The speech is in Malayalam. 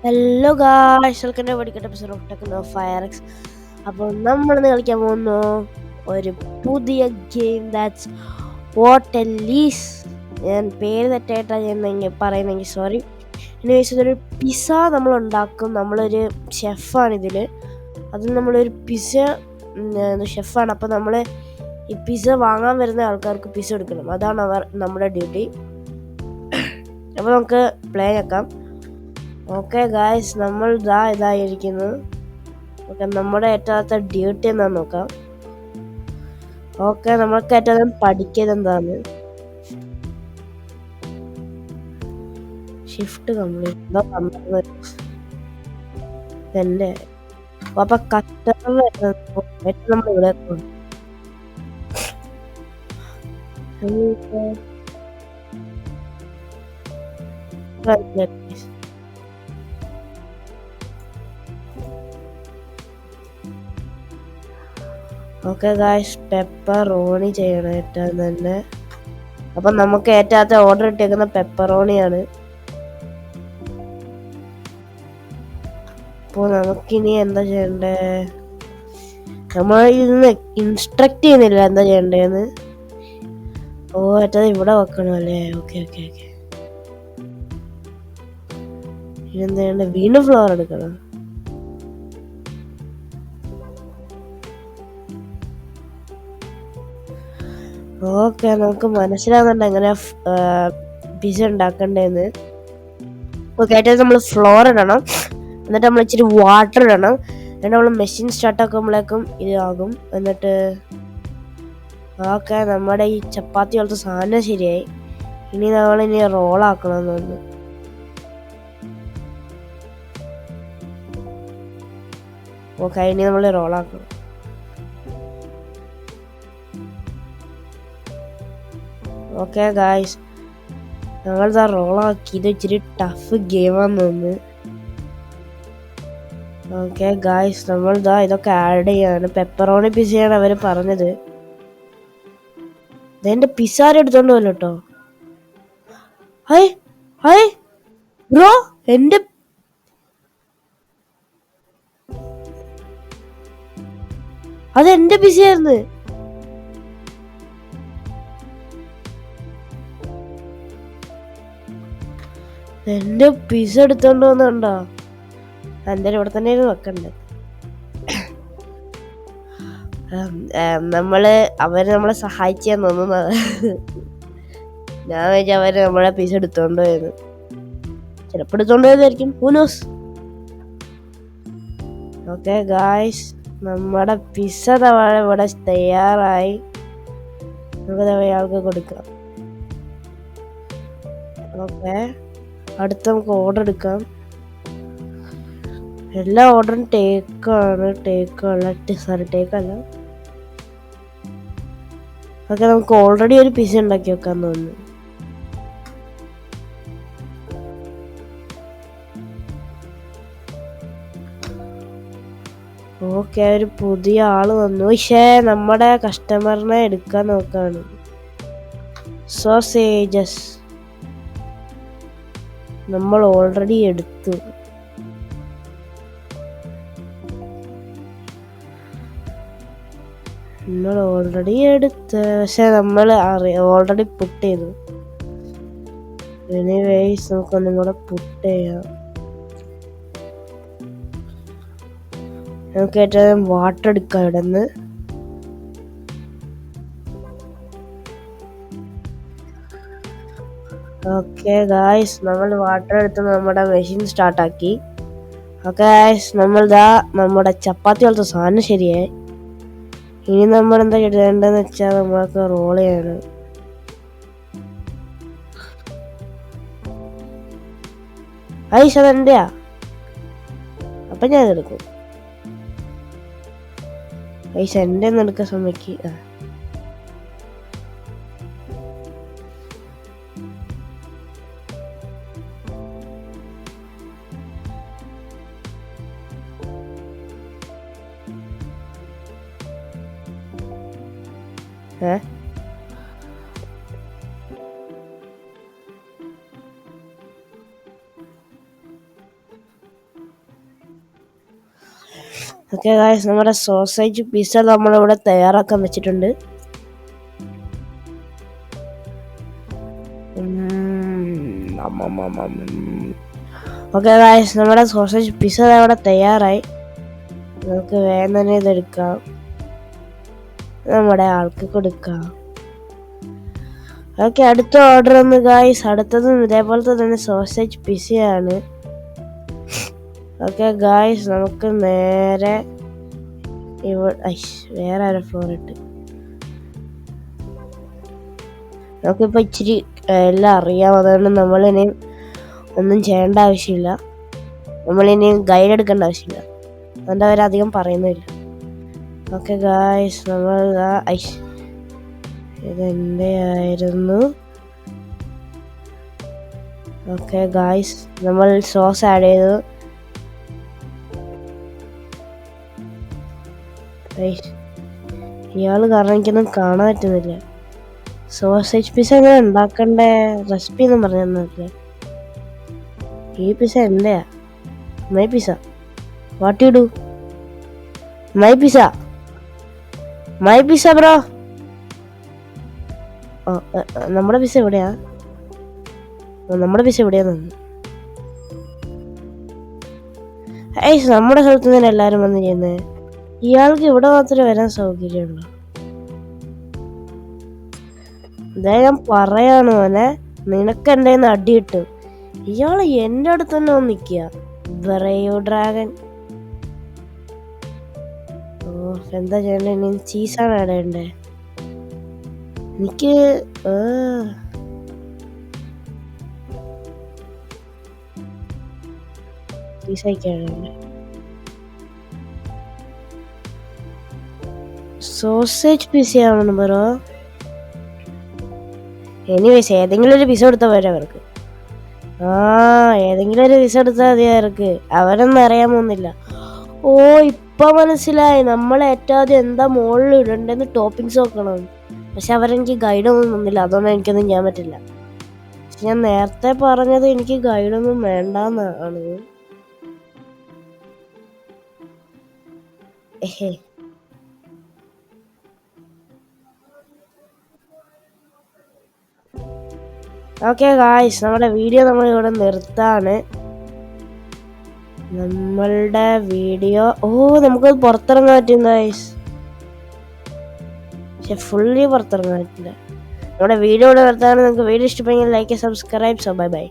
ഹലോ ഗായ്സ്, വെൽക്കം ടു പഠിക്കട്ടെ എപ്പിസോഡ് ഓഫ് ടെക്നോ ഫയർഎക്സ്. അപ്പോൾ നമ്മളിന്ന് കളിക്കാൻ പോകുന്നു ഒരു പുതിയ game, that's what A lease. ഞാൻ പേര് തെറ്റായിട്ടാണ് ഞാൻ പറയുന്നെങ്കിൽ സോറി. എനിവേസ്, ഇതൊരു പിസ്സ നമ്മൾ ഉണ്ടാക്കും. നമ്മളൊരു ഷെഫാണ് ഇതിൽ. അതിൽ നമ്മളൊരു പിസ്സ ഷെഫാണ്. അപ്പോൾ നമ്മൾ ഈ പിസ്സ വാങ്ങാൻ വരുന്ന ആൾക്കാർക്ക് പിസ്സ എടുക്കണം. അതാണ് നമ്മുടെ ഡ്യൂട്ടി. അപ്പോൾ നമുക്ക് പ്ലേ ആക്കാം. ഓക്കെ ഗായ്സ്, നമ്മൾ ഇതായിരിക്കുന്നു. ഓക്കെ, നമ്മുടെ ഏറ്റവും ഡ്യൂട്ടി എന്താന്ന് നോക്കാം. ഓക്കെ, നമ്മൾക്ക് ഏറ്റവും പഠിക്കുന്നത് എന്താണ്? ഷിഫ്റ്റ് കംപ്ലീറ്റ് എന്റെ അപ്പൊ കസ്റ്റമർ നമ്മൾ ഇവിടെ ഓക്കെ ഗായ്സ്, പെപ്പറോണി ചെയ്യണം ഏറ്റവും തന്നെ. അപ്പൊ നമുക്ക് ഏറ്റവും ഓർഡർ ഇട്ടേക്കുന്ന പെപ്പറോണിയാണ്. അപ്പോൾ നമുക്കിനി എന്താ ചെയ്യണ്ടേ? നമ്മൾ ഇന്ന് ഇൻസ്ട്രക്ട് ചെയ്യുന്നില്ല എന്താ ചെയ്യണ്ടേന്ന്. ഓ, ഏറ്റവും ഇവിടെ വെക്കണം അല്ലേ? Okay okay okay. ഇതെന്താ ചെയ്യണ്ടേ? വീണ്ടും ഫ്ലോർ എടുക്കണം. ഓക്കെ, നമുക്ക് മനസ്സിലാവുന്നുണ്ട് എങ്ങനെ പിസ്സ ഉണ്ടാക്കണ്ടേന്ന്. ഓക്കെ, ആയിട്ട് നമ്മൾ ഫ്ലോർ ഇടണം. എന്നിട്ട് നമ്മൾ ഇച്ചിരി വാട്ടർ ഇടണം. എന്നിട്ട് നമ്മൾ മെഷീൻ സ്റ്റാർട്ട് ആക്കുമ്പോഴേക്കും ഇതാകും. എന്നിട്ട് ഓക്കെ, നമ്മുടെ ഈ ചപ്പാത്തി പോലത്തെ സാധനം ശരിയായി. ഇനി നമ്മളിനി റോളാക്കണം തോന്നുന്നു. ഓക്കെ, ഇനി നമ്മൾ റോളാക്കണം. ഓക്കെ ഗായ്സ്, ഞങ്ങളിതാ റോളാക്കി. ഇത് ഇച്ചിരി ടഫ് ഗെയിമാന്ന് തോന്നുന്നു. ഓക്കെ ഗായ്സ്, നമ്മളിതാ ഇതൊക്കെ ആഡ് ചെയ്യാണ്. പെപ്പറോണി പിസ്സയാണ് അവർ പറഞ്ഞത്. ഇതെന്റെ പിസ്സാര എടുത്തോണ്ട് പോലും കേട്ടോ. ഹൈ ഹൈ ബ്രോ, എന്റെ അതെന്റെ പിസ്സയായിരുന്നു. എന്റെ പിസ്സ എടുത്തോണ്ട് വന്നുണ്ടോ? എന്റെ ഇവിടെ തന്നെ വെക്കണ്ടേ. അവര് നമ്മളെ സഹായിച്ചാൻ തോന്നുന്നത്. ഞാൻ വിചാരിച്ചു അവര് നമ്മളെ പിസ്സ എടുത്തോണ്ട് പോയത്. ചിലപ്പോ എടുത്തോണ്ട് പോയതായിരിക്കും. ഹൂനോസ്. ഓക്കെ ഗായ്സ്, നമ്മുടെ പിസ്സ ഇവിടെ തയ്യാറായി. നമുക്ക് അയാൾക്ക് കൊടുക്കാം. ഓക്കെ, അടുത്ത നമുക്ക് ഓർഡർ എടുക്കാം. എല്ലാ ഓർഡറും ടേക്കല്ല. ഓക്കെ, നമുക്ക് ഓൾറെഡി ഒരു പിസ്സ ഉണ്ടാക്കി വെക്കാൻ തോന്നുന്നു. ഓക്കെ, ഒരു പുതിയ ആള് വന്നു. പക്ഷേ നമ്മുടെ കസ്റ്റമറിനെ എടുക്കാൻ നോക്കാണ്. സോസേജസ് നമ്മൾ ഓൾറെഡി എടുത്തു. പക്ഷെ നമ്മൾ ഓൾറെഡി പുട്ട് ചെയ്തു. എനിവേസ്, നമുക്കൊന്നും കൂടെ പുട്ട് ചെയ്യാം. നമുക്ക് ഏറ്റവും വാട്ടർ എടുക്കാം ഇവിടെ നിന്ന്. ഓക്കെ ഗായ്സ്, നമ്മൾ വാട്ടർ എടുത്ത് നമ്മുടെ മെഷീൻ സ്റ്റാർട്ടാക്കി. ഓക്കെ ഗായ്സ്, നമ്മുടെ ചപ്പാത്തി പോലത്തെ സാധനം ശരിയായി. ഇനി നമ്മൾ എന്താ ചെയ്യേണ്ടതെന്ന് വെച്ചാൽ നമ്മൾക്ക് റോൾ ചെയ്യണം. ഐസ് അതെന്റെയാ. അപ്പൊ ഞാൻ എടുക്കും. ഐസ് എന്റെ ഒന്നും എടുക്കാൻ സമ്മതിക്കുക. ഓക്കെ ഗായ്സ്, നമ്മുടെ സോസേജ് പിസ്സ നമ്മളിവിടെ തയ്യാറാക്കാൻ വെച്ചിട്ടുണ്ട്. ഓക്കെ ഗായ്സ്, നമ്മുടെ സോസേജ് പിസ്സ ഇവിടെ തയ്യാറായി. നമുക്ക് വേഗം തന്നെ ഇതെടുക്കാം, നമ്മുടെ ആൾക്ക് കൊടുക്കാം. ഓക്കെ, അടുത്ത ഓർഡർ ഒന്ന് ഗായ്സ്. അടുത്തതും ഇതേപോലത്തെ തന്നെ സോസേജ് പിസ്സയാണ്. ഓക്കെ ഗായ്സ്, നമുക്ക് നേരെ വേറെ ഒരു ഫ്ലോർ ഇട്ട് നമുക്കിപ്പോൾ ഇച്ചിരി എല്ലാം അറിയാം. അതുകൊണ്ട് നമ്മളിനി ഒന്നും ചെയ്യേണ്ട ആവശ്യമില്ല, നമ്മളിനി ഗൈഡ് എടുക്കേണ്ട ആവശ്യമില്ല. അതുകൊണ്ട് അവരധികം പറയുന്നില്ല. ഓക്കെ ഗായ്സ്, നമ്മൾ ഇതെൻ്റെ ആയിരുന്നു. ഓക്കെ ഗായ്സ്, നമ്മൾ സോസ് ആഡ് ചെയ്തു. ഇയാൾ കാരണം എനിക്കൊന്നും കാണാൻ പറ്റുന്നില്ല. സോസേജ് പിസ്സ എങ്ങനെ ഉണ്ടാക്കണ്ടേ റെസിപ്പി ഒന്നും പറഞ്ഞു തന്നില്ല. ഈ പിസ്സ എന്റെയാ? My pizza. What you do? My pizza, my pizza bro. നമ്മുടെ പിസ്സ എവിടെയാ? നമ്മുടെ പിസ്സ എവിടെയാന്ന്? നമ്മുടെ സ്ഥലത്ത് നിന്ന് എല്ലാരും വന്ന് ചെയ്യുന്നത്. ഇയാൾക്ക് ഇവിടെ മാത്രമേ വരാൻ സൗകര്യമുള്ളൂ. ഇതാ ഞാൻ പറയാണ് മോനെ, നിനക്ക് എൻ്റെ കയ്യിൽ നിന്ന് അടി കിട്ടും. ഇയാള് എൻ്റെ അടുത്ത് തന്നെ വന്ന് നിൽക്കുക. Bro dragon. എന്താ ചെയ്യണ്ടേ? ഇനി ചീസാണ് ആഡ് ചെയ്യണ്ടേ? എനിക്ക് ചീസായിക്കാണ്. സോസേജ് പിസ്സയാണ് ബ്രോ. എനിവേസ്, ഏതെങ്കിലും ഒരു പിസ്സ കൊടുത്താൽ പോരെ അവർക്ക്. ഏതെങ്കിലും ഒരു പിസ്സ കൊടുത്താൽ മതി അവർക്ക്. അവരൊന്നും അറിയാൻ പോകുന്നില്ല. ഇപ്പൊ മനസ്സിലായി. നമ്മൾ ഏറ്റവും ആദ്യം എന്താ മുകളിൽ ഇടണ്ടെന്ന് ടോപ്പിങ്സ് നോക്കണം. പക്ഷെ അവരെനിക്ക് ഗൈഡൊന്നും തന്നില്ല, അതുകൊണ്ട് എനിക്കൊന്നും ചെയ്യാൻ പറ്റില്ല. പക്ഷെ ഞാൻ നേരത്തെ പറഞ്ഞത് എനിക്ക് ഗൈഡൊന്നും വേണ്ടെന്നാണ്. ഓക്കെ ഗായ്സ്, നമ്മുടെ വീഡിയോ നമ്മളിവിടെ നിർത്താണ്. നമ്മളുടെ വീഡിയോ നമുക്കത് പുറത്തിറങ്ങാൻ പറ്റും ഗായ്സ്. പക്ഷെ ഫുള്ളി പുറത്തിറങ്ങാൻ പറ്റില്ല. നമ്മുടെ വീഡിയോ ഇവിടെ നിർത്താണ്. നിങ്ങൾക്ക് വീഡിയോ ഇഷ്ടപ്പെടുമെങ്കിൽ like, subscribe. So bye by.